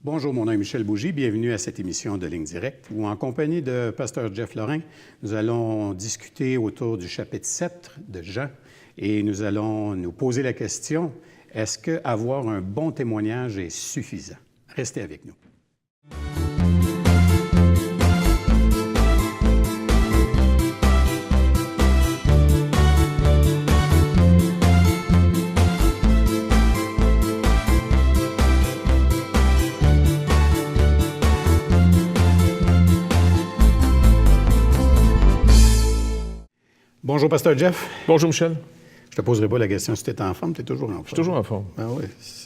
Bonjour, mon nom est Michel Bougie. Bienvenue à cette émission de Ligne Directe où, en compagnie de Pasteur Jeff Lorrain, nous allons discuter autour du chapitre 7 de Jean et nous allons nous poser la question, est-ce qu'avoir un bon témoignage est suffisant? Restez avec nous. Bonjour, Pasteur Jeff. Bonjour, Michel. Je te poserai pas la question si tu es en forme. Tu es toujours en forme. Je suis toujours en forme. Ah oui,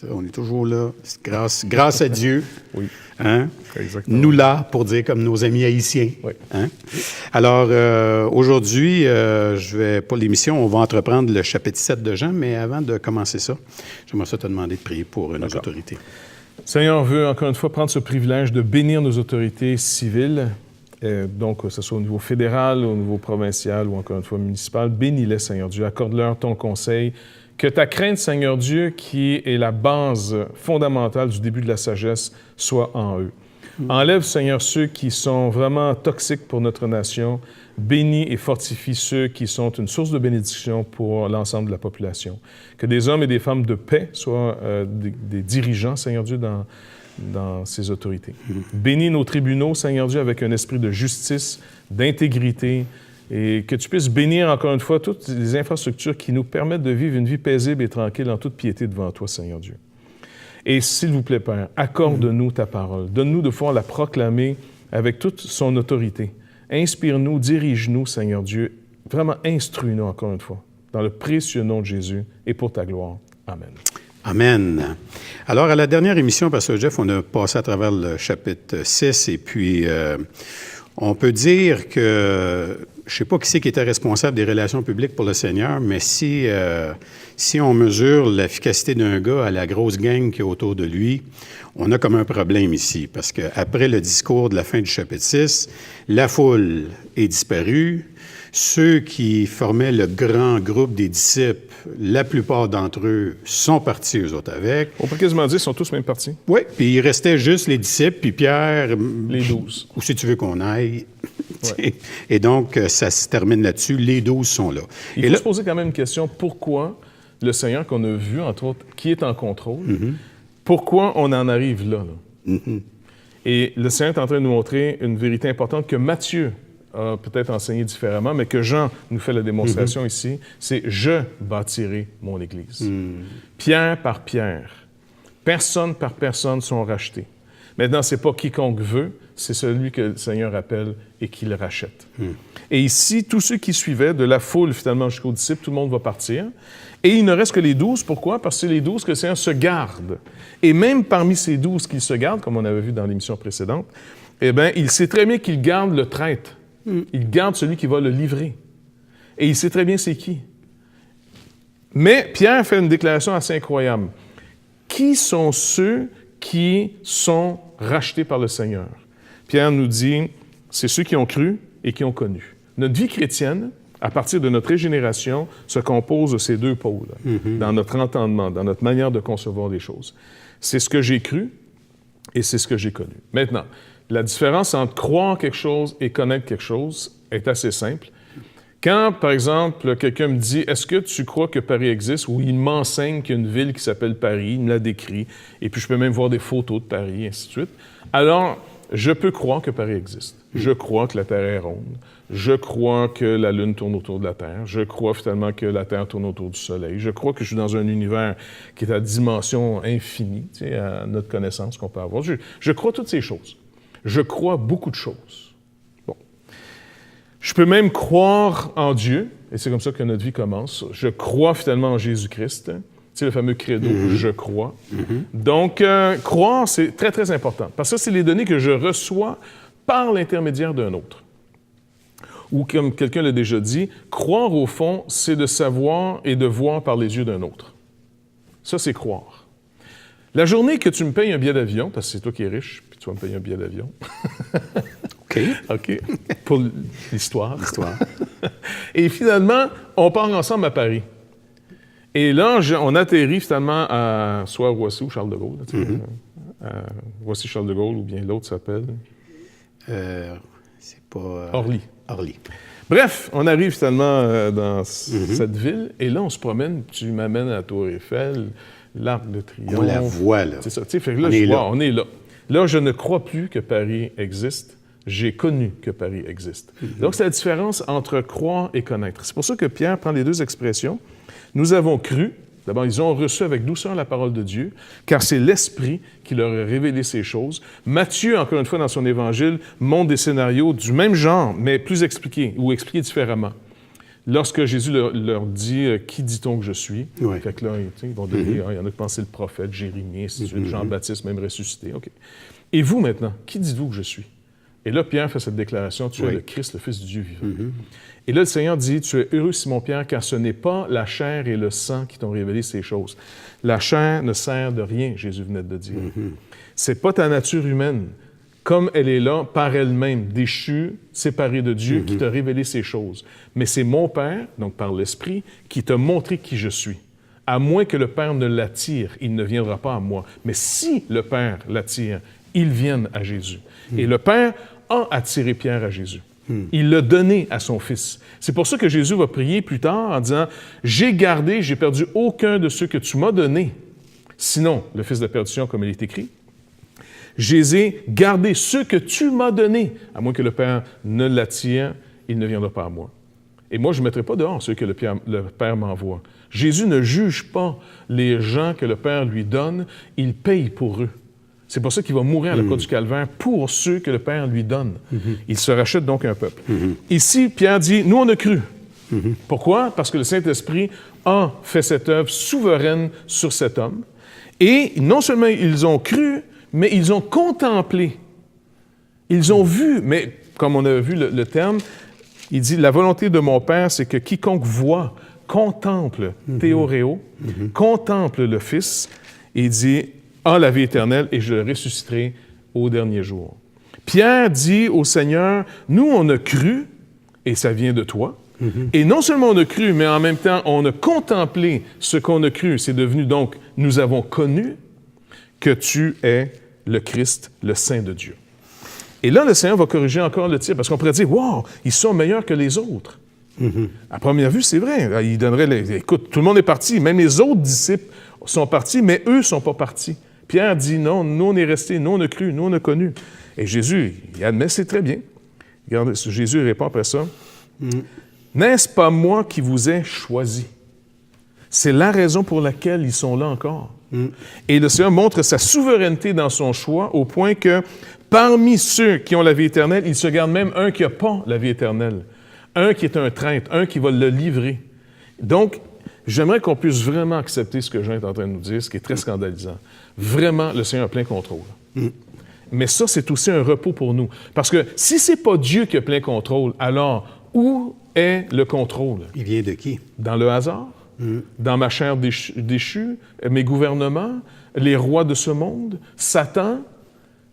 on est toujours là. Grâce à Dieu. Oui. Hein? Exactement. Nous là, pour dire comme nos amis haïtiens. Oui. Hein? Alors, aujourd'hui, pour l'émission, on va entreprendre le chapitre 7 de Jean, mais avant de commencer ça, j'aimerais ça te demander de prier pour nos autorités. Seigneur, on veut encore une fois prendre ce privilège de bénir nos autorités civiles, donc que ce soit au niveau fédéral, au niveau provincial ou encore une fois municipal. Bénis-les, Seigneur Dieu. Accorde-leur ton conseil. Que ta crainte, Seigneur Dieu, qui est la base fondamentale du début de la sagesse, soit en eux. Enlève, Seigneur, ceux qui sont vraiment toxiques pour notre nation. Bénis et fortifie ceux qui sont une source de bénédiction pour l'ensemble de la population. Que des hommes et des femmes de paix soient des dirigeants, Seigneur Dieu, dans ces autorités. Bénis nos tribunaux, Seigneur Dieu, avec un esprit de justice, d'intégrité, et que tu puisses bénir encore une fois toutes les infrastructures qui nous permettent de vivre une vie paisible et tranquille en toute piété devant toi, Seigneur Dieu. Et s'il vous plaît, Père, accorde-nous ta parole. Donne-nous de pouvoir la proclamer avec toute son autorité. Inspire-nous, dirige-nous, Seigneur Dieu. Vraiment, instruis-nous encore une fois, dans le précieux nom de Jésus et pour ta gloire. Amen. Amen. Alors, à la dernière émission, Pasteur Jeff, on a passé à travers le chapitre 6 et puis on peut dire que, je ne sais pas qui c'est qui était responsable des relations publiques pour le Seigneur, mais si on mesure l'efficacité d'un gars à la grosse gang qui est autour de lui, on a comme un problème ici, parce qu'après le discours de la fin du chapitre 6, la foule est disparue. Ceux qui formaient le grand groupe des disciples, la plupart d'entre eux sont partis, eux autres, avec. On peut quasiment dire qu'ils sont tous même partis. Oui, puis il restait juste les disciples, puis Pierre... Les 12. Où si tu veux qu'on aille. Ouais. Et donc, ça se termine là-dessus. Les 12 sont là. Il faut se poser quand même une question. Pourquoi le Seigneur qu'on a vu, entre autres, qui est en contrôle, pourquoi on en arrive là? Et le Seigneur est en train de nous montrer une vérité importante que Matthieu a peut-être enseigné différemment, mais que Jean nous fait la démonstration ici, c'est « Je bâtirai mon Église ». Pierre par pierre, personne par personne sont rachetés. Maintenant, ce n'est pas quiconque veut, c'est celui que le Seigneur appelle et qui le rachète. Et ici, tous ceux qui suivaient, de la foule finalement jusqu'aux disciples, tout le monde va partir. Et il ne reste que les 12. Pourquoi? Parce que c'est les 12 que le Seigneur se garde. Et même parmi ces 12 qu'il se garde, comme on avait vu dans l'émission précédente, eh bien, il sait très bien qu'il garde le traître. Il garde celui qui va le livrer. Et il sait très bien c'est qui. Mais Pierre fait une déclaration assez incroyable. Qui sont ceux qui sont rachetés par le Seigneur? Pierre nous dit, c'est ceux qui ont cru et qui ont connu. Notre vie chrétienne, à partir de notre régénération, se compose de ces deux pôles, dans notre entendement, dans notre manière de concevoir les choses. C'est ce que j'ai cru et c'est ce que j'ai connu. Maintenant, la différence entre croire quelque chose et connaître quelque chose est assez simple. Quand, par exemple, quelqu'un me dit « Est-ce que tu crois que Paris existe? » ou il m'enseigne qu'il y a une ville qui s'appelle Paris, il me la décrit, et puis je peux même voir des photos de Paris, et ainsi de suite. Alors, je peux croire que Paris existe. Je crois que la Terre est ronde. Je crois que la Lune tourne autour de la Terre. Je crois finalement que la Terre tourne autour du Soleil. Je crois que je suis dans un univers qui est à dimension infinie, tu sais, à notre connaissance qu'on peut avoir. Je crois toutes ces choses. Je crois beaucoup de choses. Bon. Je peux même croire en Dieu, et c'est comme ça que notre vie commence. Je crois finalement en Jésus-Christ. C'est le fameux credo, je crois. Donc, croire, c'est très, très important. Parce que ça, c'est les données que je reçois par l'intermédiaire d'un autre. Ou comme quelqu'un l'a déjà dit, croire au fond, c'est de savoir et de voir par les yeux d'un autre. Ça, c'est croire. La journée que tu me payes un billet d'avion, parce que c'est toi qui es riche, puis tu vas me payer un billet d'avion. OK. Pour l'histoire. Et finalement, on part ensemble à Paris. Et là, on atterrit finalement à soit Roissy ou Charles de Gaulle, voici Charles de Gaulle, ou bien l'autre s'appelle... c'est pas... Orly. Orly. Bref, on arrive finalement dans cette ville, et là, on se promène, tu m'amènes à la Tour Eiffel, l'Arc de Triomphe. On la voit, là. C'est ça. Fait que là, on est là. Là, je ne crois plus que Paris existe. J'ai connu que Paris existe. Donc, c'est la différence entre croire et connaître. C'est pour ça que Pierre prend les deux expressions. Nous avons cru. D'abord, ils ont reçu avec douceur la parole de Dieu, car c'est l'Esprit qui leur a révélé ces choses. Matthieu, encore une fois, dans son Évangile, montre des scénarios du même genre, mais plus expliqués, ou expliqués différemment. Lorsque Jésus leur dit « Qui dit-on que je suis? » Fait que là, ils vont donner, il y en a qui pensaient le prophète, Jérémie, ainsi de suite, Jean-Baptiste, même ressuscité. OK. Et vous, maintenant, qui dites-vous que je suis? Et là, Pierre fait cette déclaration, « Tu es le Christ, le Fils du Dieu vivant. Et là, le Seigneur dit, « Tu es heureux, Simon-Pierre, car ce n'est pas la chair et le sang qui t'ont révélé ces choses. La chair ne sert de rien, Jésus venait de dire. C'est pas ta nature humaine, comme elle est là, par elle-même, déchue, séparée de Dieu, qui t'a révélé ces choses. Mais c'est mon Père, donc par l'Esprit, qui t'a montré qui je suis. À moins que le Père ne l'attire, il ne viendra pas à moi. Mais si le Père l'attire, ils viennent à Jésus. Et le Père a attiré Pierre à Jésus. Il l'a donné à son Fils. C'est pour ça que Jésus va prier plus tard en disant « J'ai gardé, j'ai perdu aucun de ceux que tu m'as donnés. Sinon, le Fils de perdition, comme il est écrit, je les ai gardés, ceux que tu m'as donnés. À moins que le Père ne l'attire, il ne viendra pas à moi. Et moi, je ne mettrai pas dehors ceux que le Père m'envoie. Jésus ne juge pas les gens que le Père lui donne, il paye pour eux. C'est pour ça qu'il va mourir à la croix du Calvaire pour ceux que le Père lui donne. Il se rachète donc un peuple. Ici, Pierre dit, nous on a cru. Pourquoi? Parce que le Saint-Esprit a fait cette œuvre souveraine sur cet homme. Et non seulement ils ont cru, mais ils ont contemplé. Ils ont vu, mais comme on a vu le terme, il dit, la volonté de mon Père, c'est que quiconque voit, contemple, théoréo, contemple le Fils, et il dit, a la vie éternelle et je le ressusciterai au dernier jour. Pierre dit au Seigneur, nous on a cru, et ça vient de toi, et non seulement on a cru, mais en même temps on a contemplé ce qu'on a cru, c'est devenu donc, nous avons connu que tu es le Christ, le Saint de Dieu. Et là, le Seigneur va corriger encore le tir, parce qu'on pourrait dire, wow, ils sont meilleurs que les autres. À première vue, c'est vrai. Il donnerait, écoute, tout le monde est parti, même les autres disciples sont partis, mais eux ne sont pas partis. Pierre dit non, nous on est restés, nous on a cru, nous on a connu. Et Jésus, il admet, c'est très bien. Regardez, Jésus répond après ça. N'est-ce pas moi qui vous ai choisi? C'est la raison pour laquelle ils sont là encore. Et le Seigneur montre sa souveraineté dans son choix au point que parmi ceux qui ont la vie éternelle, il se garde même un qui n'a pas la vie éternelle. Un qui est un traître, un qui va le livrer. Donc, j'aimerais qu'on puisse vraiment accepter ce que Jean est en train de nous dire, ce qui est très scandalisant. Vraiment, le Seigneur a plein contrôle. Mais ça, c'est aussi un repos pour nous. Parce que si ce n'est pas Dieu qui a plein contrôle, alors où est le contrôle? Il vient de qui? Dans le hasard? Dans ma chair déchue? Mes gouvernements? Les rois de ce monde? Satan?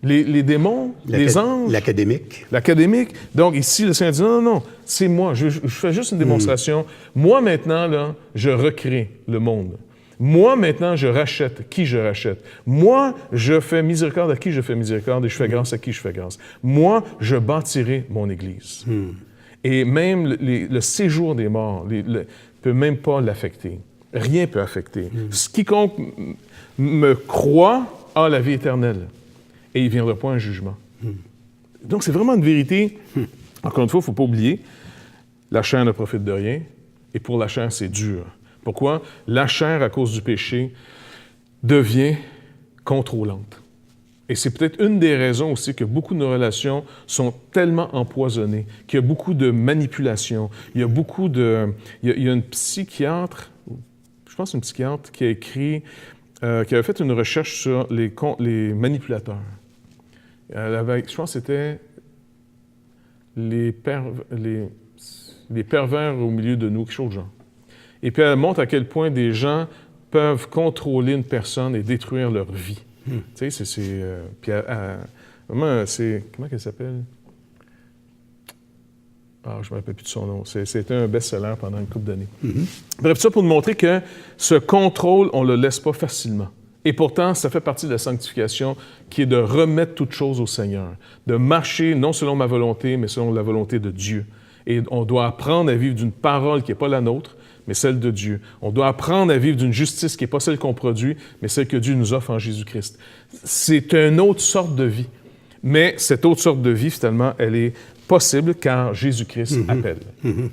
Les démons? Les anges? L'académique. L'académique. Donc ici, le Seigneur dit, non, non, c'est moi. Je fais juste une démonstration. Moi, maintenant, là, je recrée le monde. Moi, maintenant, je rachète qui je rachète. Moi, je fais miséricorde à qui je fais miséricorde et je fais grâce à qui je fais grâce. Moi, je bâtirai mon Église. Et même le séjour des morts ne peut même pas l'affecter. Rien ne peut affecter. Quiconque me croit a la vie éternelle. Et il ne viendra pas un jugement. Donc, c'est vraiment une vérité. Encore une fois, il ne faut pas oublier, la chair ne profite de rien. Et pour la chair, c'est dur. Pourquoi? La chair, à cause du péché, devient contrôlante. Et c'est peut-être une des raisons aussi que beaucoup de nos relations sont tellement empoisonnées, qu'il y a beaucoup de manipulation. Il y a beaucoup de... Il y a une psychiatre, je pense une psychiatre qui a écrit, qui avait fait une recherche sur les manipulateurs. Elle avait, je pense que c'était les pervers au milieu de nous, quelque chose de genre. Et puis elle montre à quel point des gens peuvent contrôler une personne et détruire leur vie. Tu sais, puis vraiment, c'est... Comment elle s'appelle? Ah, je ne me rappelle plus de son nom. C'était un best-seller pendant une couple d'années. Bref, ça pour nous montrer que ce contrôle, on ne le laisse pas facilement. Et pourtant, ça fait partie de la sanctification qui est de remettre toute chose au Seigneur, de marcher non selon ma volonté, mais selon la volonté de Dieu. Et on doit apprendre à vivre d'une parole qui n'est pas la nôtre, mais celle de Dieu. On doit apprendre à vivre d'une justice qui n'est pas celle qu'on produit, mais celle que Dieu nous offre en Jésus-Christ. C'est une autre sorte de vie. Mais cette autre sorte de vie, finalement, elle est possible car Jésus-Christ appelle.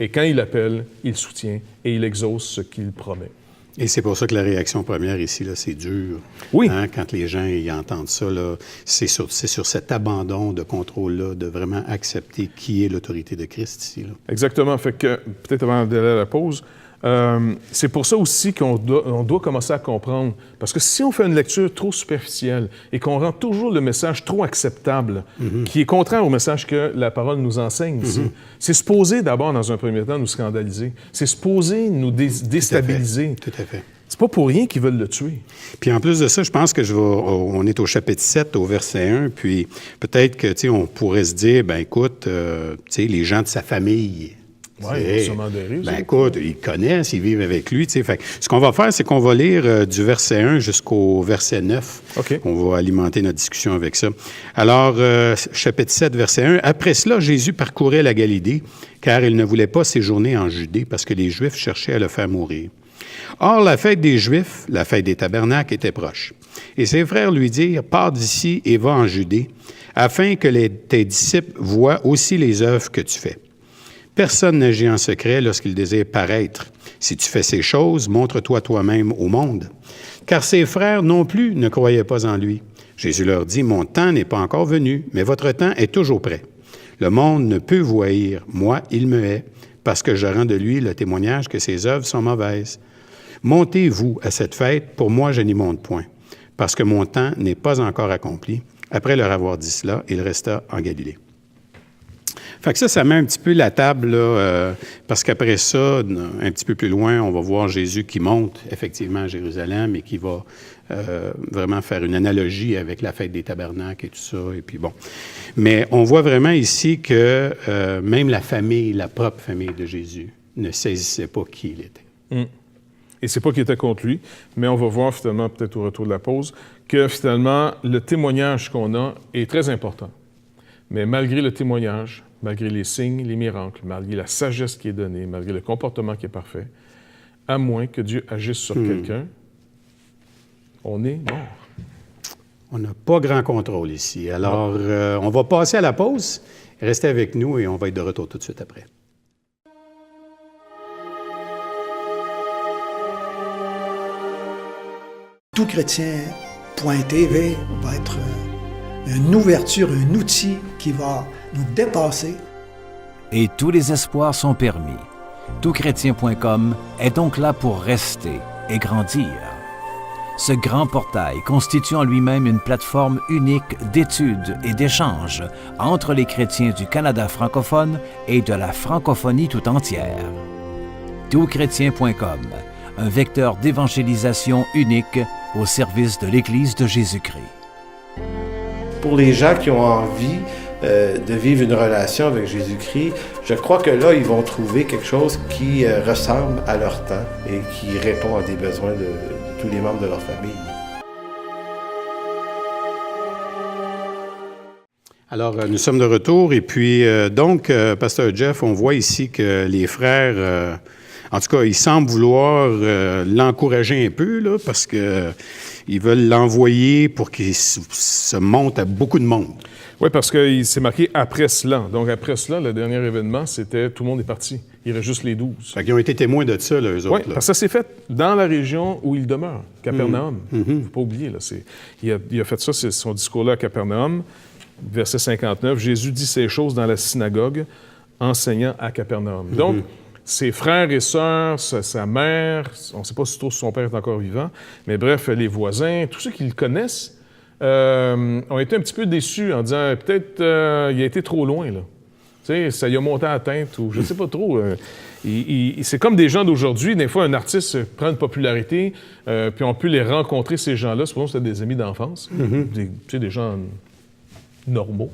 Et quand il appelle, il soutient et il exauce ce qu'il promet. Et c'est pour ça que la réaction première ici, là, c'est dur. Oui. Hein? Quand les gens y entendent ça, là, c'est sur cet abandon de contrôle-là, de vraiment accepter qui est l'autorité de Christ ici. Là. Exactement. Fait que, peut-être avant d'aller à la pause, c'est pour ça aussi qu'on doit commencer à comprendre. Parce que si on fait une lecture trop superficielle et qu'on rend toujours le message trop acceptable, qui est contraire au message que la parole nous enseigne ici, c'est supposé d'abord, dans un premier temps, nous scandaliser. C'est supposé nous déstabiliser. Tout à fait. C'est pas pour rien qu'ils veulent le tuer. Puis en plus de ça, je pense que on est au chapitre 7, au verset 1, puis peut-être que, tu sais, on pourrait se dire, ben écoute, tu sais, les gens de sa famille... Oui, sûrement des risques. Ben écoute, ils connaissent, ils vivent avec lui. Fait, ce qu'on va faire, c'est qu'on va lire du verset 1 jusqu'au verset 9. OK. On va alimenter notre discussion avec ça. Alors, chapitre 7, verset 1. « Après cela, Jésus parcourait la Galilée, car il ne voulait pas séjourner en Judée, parce que les Juifs cherchaient à le faire mourir. Or, la fête des Juifs, la fête des tabernacles, était proche. Et ses frères lui dirent, « Pars d'ici et va en Judée, afin que tes disciples voient aussi les œuvres que tu fais. » Personne n'agit en secret lorsqu'il désire paraître. Si tu fais ces choses, montre-toi toi-même au monde. Car ses frères non plus ne croyaient pas en lui. Jésus leur dit, « Mon temps n'est pas encore venu, mais votre temps est toujours prêt. Le monde ne peut vous haïr. Moi, il me hait, parce que je rends de lui le témoignage que ses œuvres sont mauvaises. Montez-vous à cette fête, pour moi je n'y monte point, parce que mon temps n'est pas encore accompli. » Après leur avoir dit cela, il resta en Galilée. Fait que ça met un petit peu la table, là, parce qu'après ça, un petit peu plus loin, on va voir Jésus qui monte effectivement à Jérusalem et qui va vraiment faire une analogie avec la fête des tabernacles et tout ça. Et puis bon. Mais on voit vraiment ici que même la famille, la propre famille de Jésus, ne saisissait pas qui il était. Et c'est pas qu'il était contre lui, mais on va voir finalement, peut-être au retour de la pause, que finalement, le témoignage qu'on a est très important. Mais malgré le témoignage, malgré les signes, les miracles, malgré la sagesse qui est donnée, malgré le comportement qui est parfait, à moins que Dieu agisse sur quelqu'un, on est mort. On n'a pas grand contrôle ici. Alors, on va passer à la pause. Restez avec nous et on va être de retour tout de suite après. Toutchrétien.tv va être une ouverture, un outil qui va nous dépasser. Et tous les espoirs sont permis. Toutchrétien.com est donc là pour rester et grandir. Ce grand portail constitue en lui-même une plateforme unique d'études et d'échanges entre les chrétiens du Canada francophone et de la francophonie tout entière. Toutchrétien.com, un vecteur d'évangélisation unique au service de l'Église de Jésus-Christ. Pour les gens qui ont envie de vivre une relation avec Jésus-Christ, je crois que là, ils vont trouver quelque chose qui ressemble à leur temps et qui répond à des besoins de tous les membres de leur famille. Alors, nous sommes de retour et puis, donc, Pasteur Jeff, on voit ici que les frères, en tout cas, ils semblent vouloir l'encourager un peu, là, parce que ils veulent l'envoyer pour qu'il se monte à beaucoup de monde. Oui, parce que c'est marqué « après cela ». Donc, après cela, le dernier événement, c'était tout le monde est parti. Il reste juste les 12. Fait qu'ils ont été témoins de ça, là, eux autres. Oui, parce que ça s'est fait dans la région où il demeure, Capernaum. Il ne faut pas oublier. Là, il a fait ça, c'est son discours-là à Capernaum. Verset 59, Jésus dit ces choses dans la synagogue, enseignant à Capernaum. Donc, ses frères et sœurs, sa mère, on ne sait pas si son père est encore vivant, mais bref, les voisins, tous ceux qui le connaissent, ont été un petit peu déçus en disant peut-être il a été trop loin, là. Tu sais, ça y a monté à la tête ou je ne sais pas trop. C'est comme des gens d'aujourd'hui. Des fois, un artiste prend une popularité, puis on peut les rencontrer, ces gens-là. Supposons que c'était des amis d'enfance, des gens normaux.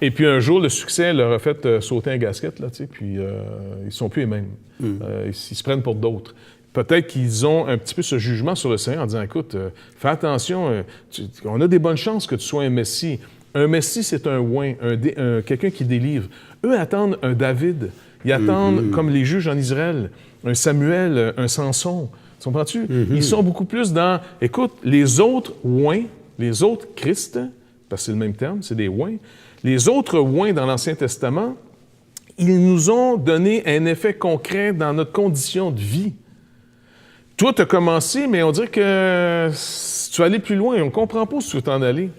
Et puis un jour, le succès leur a fait sauter un gasket, là, puis ils ne sont plus les mêmes. Ils se prennent pour d'autres. peut-être qu'ils ont un petit peu ce jugement sur le Seigneur en disant, écoute, fais attention, on a des bonnes chances que tu sois un Messie. Un Messie, c'est un oint, quelqu'un qui délivre. Eux attendent un David. Ils attendent, comme les juges en Israël, un Samuel, un Samson. Comprends-tu? Ils sont beaucoup plus dans, écoute, les autres oints, les autres Christ, parce que c'est le même terme, c'est des oints, les autres oints dans l'Ancien Testament, ils nous ont donné un effet concret dans notre condition de vie. Toi, tu as commencé, mais on dirait que tu vas aller plus loin. On ne comprend pas où tu veux t'en aller.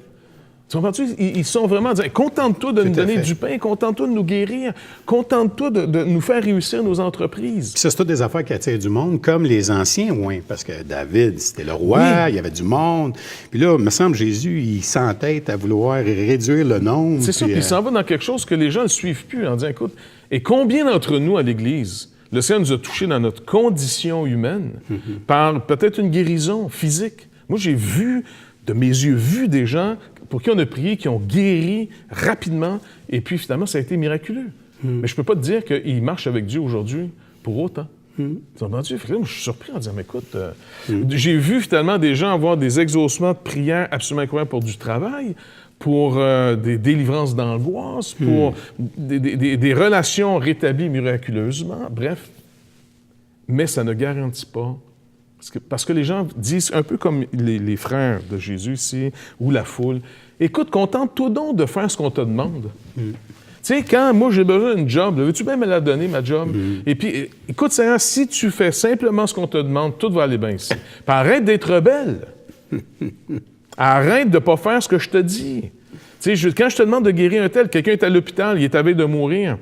Tu comprends-tu? Ils sont vraiment disant, contente-toi de nous donner du pain, contente-toi de nous guérir, contente-toi de nous faire réussir nos entreprises. Puis ça, c'est toutes des affaires qui attirent du monde, comme les anciens, oui, parce que David, c'était le roi, il y avait du monde. Puis là, il me semble, Jésus, il s'entête à vouloir réduire le nombre. C'est ça, puis il s'en va dans quelque chose que les gens ne suivent plus, en disant, écoute, et combien d'entre nous à l'Église, le Seigneur nous a touchés dans notre condition humaine, par peut-être une guérison physique. Moi, j'ai vu, de mes yeux, des gens pour qui on a prié, qui ont guéri rapidement, et puis finalement, ça a été miraculeux. Mais je ne peux pas te dire qu'ils marchent avec Dieu aujourd'hui pour autant. Tu comprends-tu? Moi, je suis surpris en disant, mais écoute, j'ai vu finalement des gens avoir des exaucements de prière absolument incroyables pour du travail, pour des délivrances d'angoisse, pour des relations rétablies miraculeusement, bref. Mais ça ne garantit pas. Parce que les gens disent, un peu comme les frères de Jésus ici, ou la foule, écoute, contente-toi donc de faire ce qu'on te demande. Tu sais, quand moi j'ai besoin d'une job, veux-tu bien me la donner, ma job? Et puis, écoute, Seigneur, si tu fais simplement ce qu'on te demande, tout va aller bien ici. Puis arrête d'être rebelle. Arrête de ne pas faire ce que je te dis. Tu sais, quand je te demande de guérir un tel, quelqu'un est à l'hôpital, il est à veille de mourir.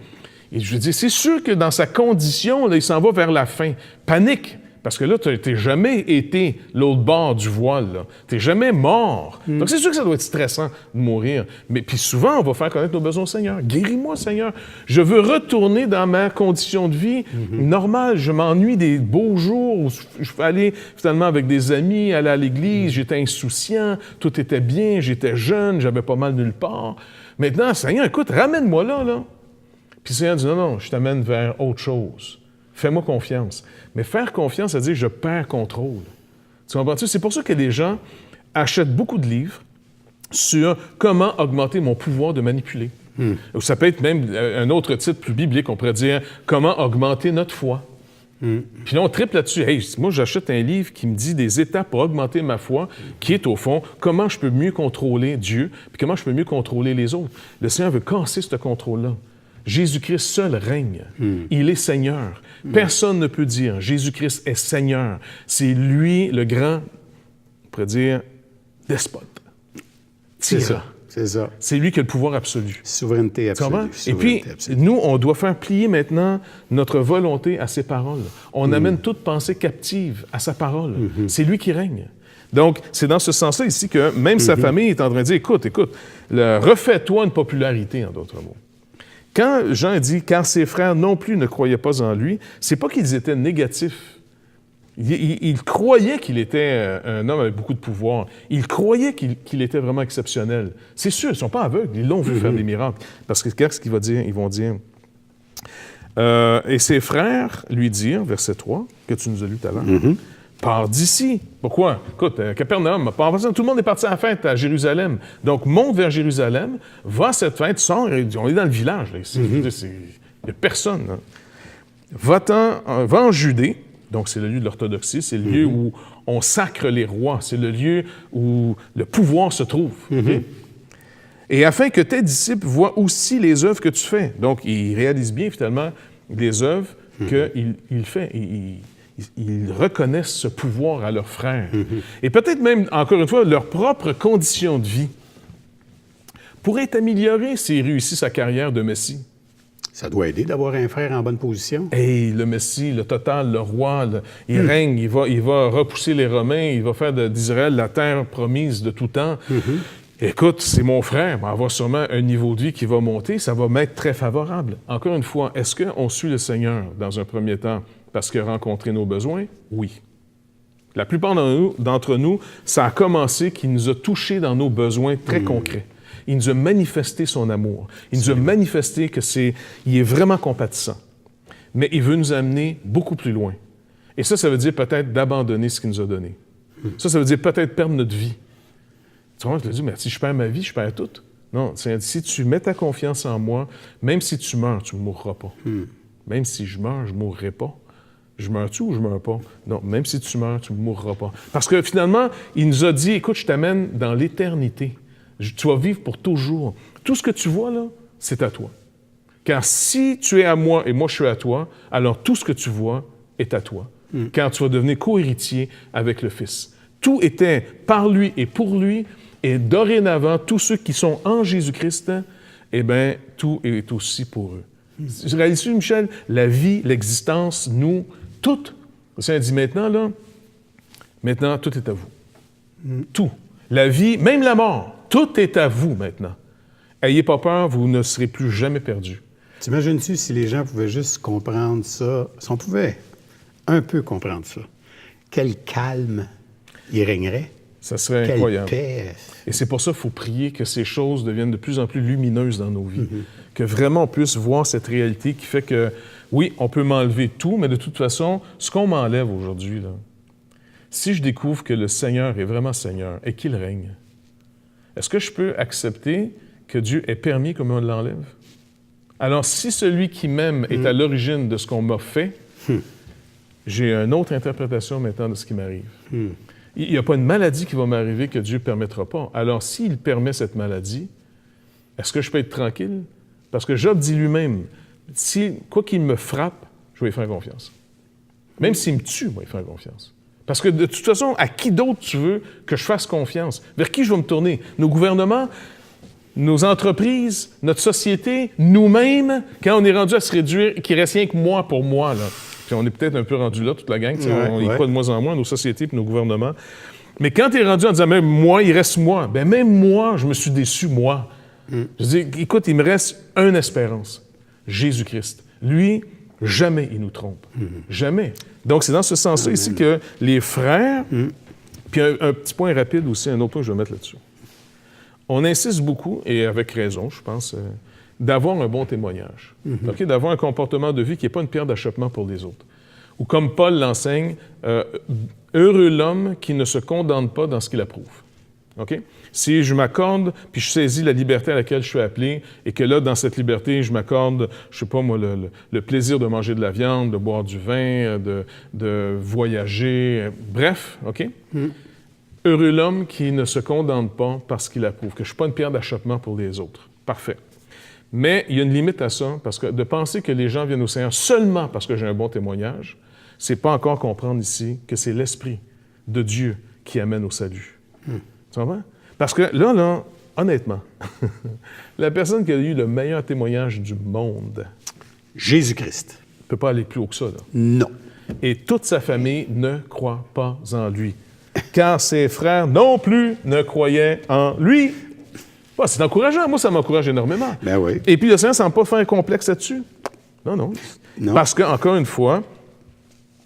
Et je dis, c'est sûr que dans sa condition, là, il s'en va vers la fin. Panique. Parce que là, tu n'as jamais été l'autre bord du voile. Tu n'es jamais mort. Donc, c'est sûr que ça doit être stressant de mourir. Mais puis souvent, on va faire connaître nos besoins au Seigneur. Guéris-moi, Seigneur. Je veux retourner dans ma condition de vie normale. Je m'ennuie des beaux jours où je peux aller finalement avec des amis, aller à l'église. J'étais insouciant. Tout était bien. J'étais jeune. J'avais pas mal nulle part. Maintenant, Seigneur, écoute, ramène-moi là. Puis le Seigneur dit, non, je t'amène vers autre chose. Fais-moi confiance. Mais faire confiance, ça veut dire que je perds contrôle. Tu comprends-tu? C'est pour ça que les gens achètent beaucoup de livres sur comment augmenter mon pouvoir de manipuler. Ou ça peut être même un autre titre plus biblique, on pourrait dire « Comment augmenter notre foi ». Puis là, on triple là-dessus. Hey, moi, j'achète un livre qui me dit des étapes pour augmenter ma foi, qui est au fond comment je peux mieux contrôler Dieu, puis comment je peux mieux contrôler les autres. Le Seigneur veut casser ce contrôle-là. Jésus-Christ seul règne. Il est Seigneur. Personne ne peut dire Jésus-Christ est Seigneur. C'est lui le grand, on pourrait dire, despote. C'est ça. C'est ça. C'est lui qui a le pouvoir absolu. Souveraineté absolue. Et puis, nous, on doit faire plier maintenant notre volonté à ses paroles. On amène toute pensée captive à sa parole. C'est lui qui règne. Donc, c'est dans ce sens-là ici que même sa famille est en train de dire, écoute, refais-toi une popularité, en d'autres mots. Quand Jean dit « Car ses frères non plus ne croyaient pas en lui », c'est pas qu'ils étaient négatifs. Ils croyaient qu'il était un homme avec beaucoup de pouvoir. Ils croyaient qu'il était vraiment exceptionnel. C'est sûr, ils ne sont pas aveugles. Ils l'ont vu faire des miracles. Parce que qu'est-ce qu'ils vont dire? Ils vont dire « Et ses frères lui dirent, verset 3, que tu nous as lu tout à l'heure, pars d'ici. » Pourquoi? Écoute, Capernaum, tout le monde est parti à la fête à Jérusalem. Donc, monte vers Jérusalem, va à cette fête, sors, on est dans le village, là, ici. Il n'y a personne. Là. Va en Judée, donc c'est le lieu de l'orthodoxie, c'est le lieu où on sacre les rois, c'est le lieu où le pouvoir se trouve. Okay? Et afin que tes disciples voient aussi les œuvres que tu fais. Donc, ils réalisent bien, finalement, les œuvres qu'il fait. Ils reconnaissent ce pouvoir à leurs frères. Et peut-être même, encore une fois, leur propre condition de vie pourrait être améliorée s'il réussit sa carrière de Messie. Ça doit aider d'avoir un frère en bonne position. Hey, le Messie, le total, le roi, il règne, il va repousser les Romains, il va faire d'Israël la terre promise de tout temps. Écoute, c'est mon frère, il va avoir sûrement un niveau de vie qui va monter, ça va m'être très favorable. Encore une fois, est-ce qu'on suit le Seigneur dans un premier temps parce qu'il a rencontré nos besoins? Oui. La plupart d'entre nous, ça a commencé qu'il nous a touchés dans nos besoins très concrets. Il nous a manifesté son amour. Il nous a manifesté qu'il est vraiment compatissant. Mais il veut nous amener beaucoup plus loin. Et ça veut dire peut-être d'abandonner ce qu'il nous a donné. Ça veut dire peut-être perdre notre vie. Tu vois, je te dis, mais si je perds ma vie, je perds tout. Non, si tu mets ta confiance en moi, même si tu meurs, tu ne mourras pas. Même si je meurs, je ne mourrai pas. Je meurs-tu ou je ne meurs pas? Non, même si tu meurs, tu ne mourras pas. Parce que finalement, il nous a dit, écoute, je t'amène dans l'éternité. Tu vas vivre pour toujours. Tout ce que tu vois là, c'est à toi. Car si tu es à moi et moi je suis à toi, alors tout ce que tu vois est à toi. Car tu vas devenir co-héritier avec le Fils. Tout était par lui et pour lui, et dorénavant, tous ceux qui sont en Jésus-Christ, eh bien, tout est aussi pour eux. Réalises-tu, Michel, la vie, l'existence, nous, tout. Le Seigneur dit maintenant, tout est à vous. Tout. La vie, même la mort, tout est à vous maintenant. Ayez pas peur, vous ne serez plus jamais perdus. T'imagines-tu si les gens pouvaient juste comprendre ça, si on pouvait un peu comprendre ça, quel calme il régnerait? Ça serait Quelle incroyable. paix. Et c'est pour ça qu'il faut prier que ces choses deviennent de plus en plus lumineuses dans nos vies. Que vraiment on puisse voir cette réalité qui fait que, oui, on peut m'enlever tout, mais de toute façon, ce qu'on m'enlève aujourd'hui, là, si je découvre que le Seigneur est vraiment Seigneur et qu'il règne, est-ce que je peux accepter que Dieu ait permis qu'on me l'enlève? Alors, si celui qui m'aime est à l'origine de ce qu'on m'a fait, j'ai une autre interprétation maintenant de ce qui m'arrive. Il n'y a pas une maladie qui va m'arriver que Dieu ne permettra pas. Alors, s'il permet cette maladie, est-ce que je peux être tranquille? Parce que Job dit lui-même, quoi qu'il me frappe, je vais y faire confiance. Même s'il me tue, je vais y faire confiance. Parce que de toute façon, à qui d'autre tu veux que je fasse confiance? Vers qui je vais me tourner? Nos gouvernements? Nos entreprises? Notre société? Nous-mêmes? Quand on est rendu à se réduire, qu'il ne reste rien que moi pour moi, là. Puis on est peut-être un peu rendu là, toute la gang. On y croit de moins en moins, nos sociétés et nos gouvernements. Mais quand tu es rendu en disant, même moi, il reste moi, bien même moi, je me suis déçu, moi. Je dis, écoute, il me reste une espérance. Jésus-Christ. Lui, jamais il nous trompe. Jamais. Donc, c'est dans ce sens-là ici que les frères... Puis un petit point rapide aussi, un autre point que je vais mettre là-dessus. On insiste beaucoup, et avec raison, je pense... d'avoir un bon témoignage, d'avoir un comportement de vie qui n'est pas une pierre d'achoppement pour les autres. Ou comme Paul l'enseigne, heureux l'homme qui ne se condamne pas dans ce qu'il approuve. Okay? Si je m'accorde, puis je saisis la liberté à laquelle je suis appelé, et que là, dans cette liberté, je m'accorde, je sais pas moi, le plaisir de manger de la viande, de boire du vin, de voyager, bref, OK? Heureux l'homme qui ne se condamne pas parce qu'il approuve, que je ne suis pas une pierre d'achoppement pour les autres. Parfait. Mais il y a une limite à ça, parce que de penser que les gens viennent au Seigneur seulement parce que j'ai un bon témoignage, c'est pas encore comprendre ici que c'est l'Esprit de Dieu qui amène au salut. Tu comprends? Parce que là, honnêtement, la personne qui a eu le meilleur témoignage du monde... Jésus-Christ. Ne peut pas aller plus haut que ça, là. Non. Et toute sa famille ne croit pas en lui. Car ses frères non plus ne croyaient en lui. Bah, c'est encourageant. Moi, ça m'encourage énormément. Ben oui. Et puis, le Seigneur ne semble pas faire un complexe là-dessus. Non. Parce qu'encore une fois,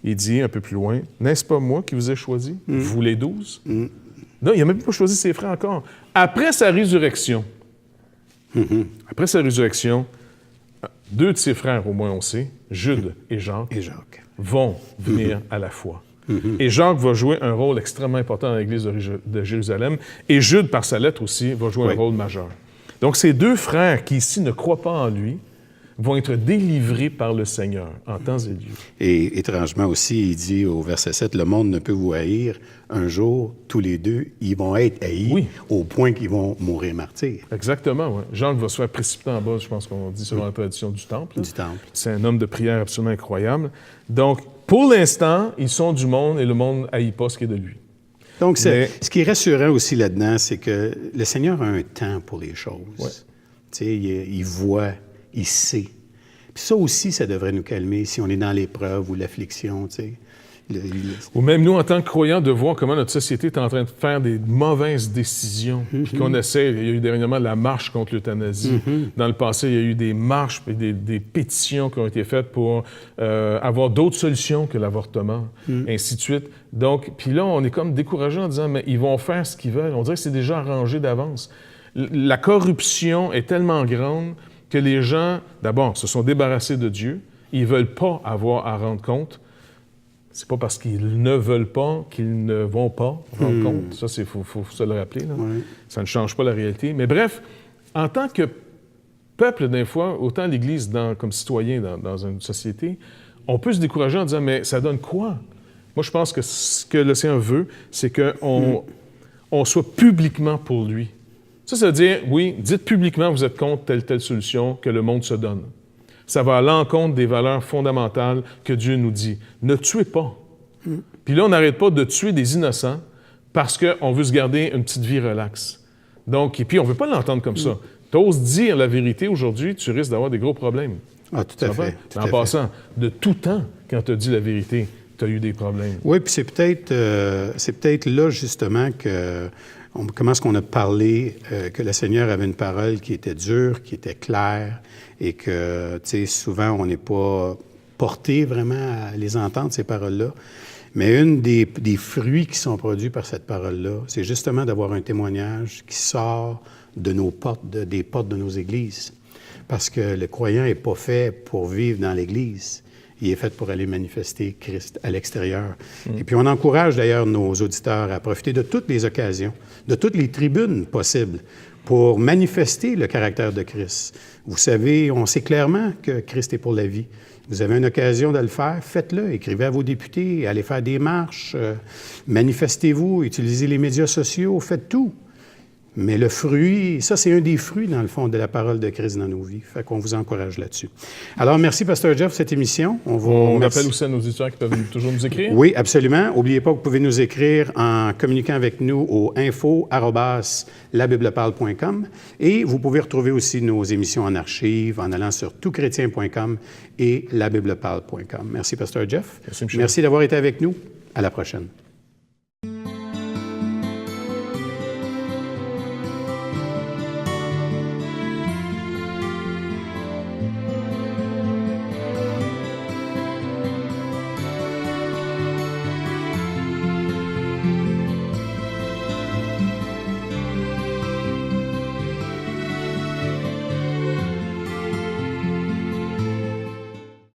il dit un peu plus loin, « N'est-ce pas moi qui vous ai choisi, vous les 12? Non, il n'a même pas choisi ses frères encore. Après sa résurrection, deux de ses frères, au moins on sait, Jude et Jacques, vont venir à la foi. Et Jacques va jouer un rôle extrêmement important dans l'Église de Jérusalem. Et Jude, par sa lettre aussi, va jouer un rôle majeur. Donc, ces deux frères qui, ici, ne croient pas en lui, vont être délivrés par le Seigneur en temps et lieu. Et étrangement aussi, il dit au verset 7, « Le monde ne peut vous haïr. Un jour, tous les deux, ils vont être haïs au point qu'ils vont mourir martyrs. » Exactement, oui. Jacques va se faire précipiter en bas, je pense qu'on dit selon la tradition du Temple. Du Temple. C'est un homme de prière absolument incroyable. Donc, pour l'instant, ils sont du monde et le monde ne haït pas ce qui est de lui. Donc, ce qui est rassurant aussi là-dedans, c'est que le Seigneur a un temps pour les choses. Ouais. Tu sais, il voit, il sait. Puis ça aussi, ça devrait nous calmer si on est dans l'épreuve ou l'affliction, tu sais. Ou même nous, en tant que croyants, de voir comment notre société est en train de faire des mauvaises décisions, puis qu'on essaie. Il y a eu dernièrement la marche contre l'euthanasie. Dans le passé, il y a eu des marches et des pétitions qui ont été faites pour avoir d'autres solutions que l'avortement, ainsi de suite. Donc, puis là, on est comme découragé en disant, mais ils vont faire ce qu'ils veulent. On dirait que c'est déjà arrangé d'avance. La corruption est tellement grande que les gens, d'abord, se sont débarrassés de Dieu. Ils ne veulent pas avoir à rendre compte. c'est pas parce qu'ils ne veulent pas qu'ils ne vont pas rendre compte. Ça, il faut se le rappeler. Là. Ouais. Ça ne change pas la réalité. Mais bref, en tant que peuple, des fois, autant l'Église comme citoyen dans une société, on peut se décourager en disant, mais ça donne quoi? Moi, je pense que ce que le Seigneur veut, c'est qu'on soit publiquement pour lui. Ça veut dire, oui, dites publiquement que vous êtes contre telle solution que le monde se donne. Ça va à l'encontre des valeurs fondamentales que Dieu nous dit. Ne tuez pas. Puis là, on n'arrête pas de tuer des innocents parce qu'on veut se garder une petite vie relaxe. Donc, et puis, on ne veut pas l'entendre comme ça. Tu oses dire la vérité aujourd'hui, tu risques d'avoir des gros problèmes. Ah, tout à fait. Tout à en fait. passant, de tout temps, quand tu as dit la vérité, tu as eu des problèmes. Oui, puis c'est peut-être là, justement, comment est-ce qu'on a parlé que le Seigneur avait une parole qui était dure, qui était claire, et que, tu sais, souvent, on n'est pas porté vraiment à les entendre, ces paroles-là. Mais une des fruits qui sont produits par cette parole-là, c'est justement d'avoir un témoignage qui sort de nos portes, des portes de nos églises. Parce que le croyant n'est pas fait pour vivre dans l'Église. Il est fait pour aller manifester Christ à l'extérieur. Et puis on encourage d'ailleurs nos auditeurs à profiter de toutes les occasions, de toutes les tribunes possibles pour manifester le caractère de Christ. Vous savez, on sait clairement que Christ est pour la vie. Vous avez une occasion de le faire, faites-le. Écrivez à vos députés, allez faire des marches, manifestez-vous, utilisez les médias sociaux, faites tout. Mais le fruit, ça, c'est un des fruits, dans le fond, de la parole de Christ dans nos vies. Fait qu'on vous encourage là-dessus. Alors, merci, Pasteur Jeff, pour cette émission. On rappelle aussi à nos auditeurs qui peuvent toujours nous écrire. Oui, absolument. N'oubliez pas que vous pouvez nous écrire en communiquant avec nous au info@labibleparle.com et vous pouvez retrouver aussi nos émissions en archive en allant sur toutchrétien.com et labibleparle.com. Merci, Pasteur Jeff. Merci, Michel. Merci d'avoir été avec nous. À la prochaine.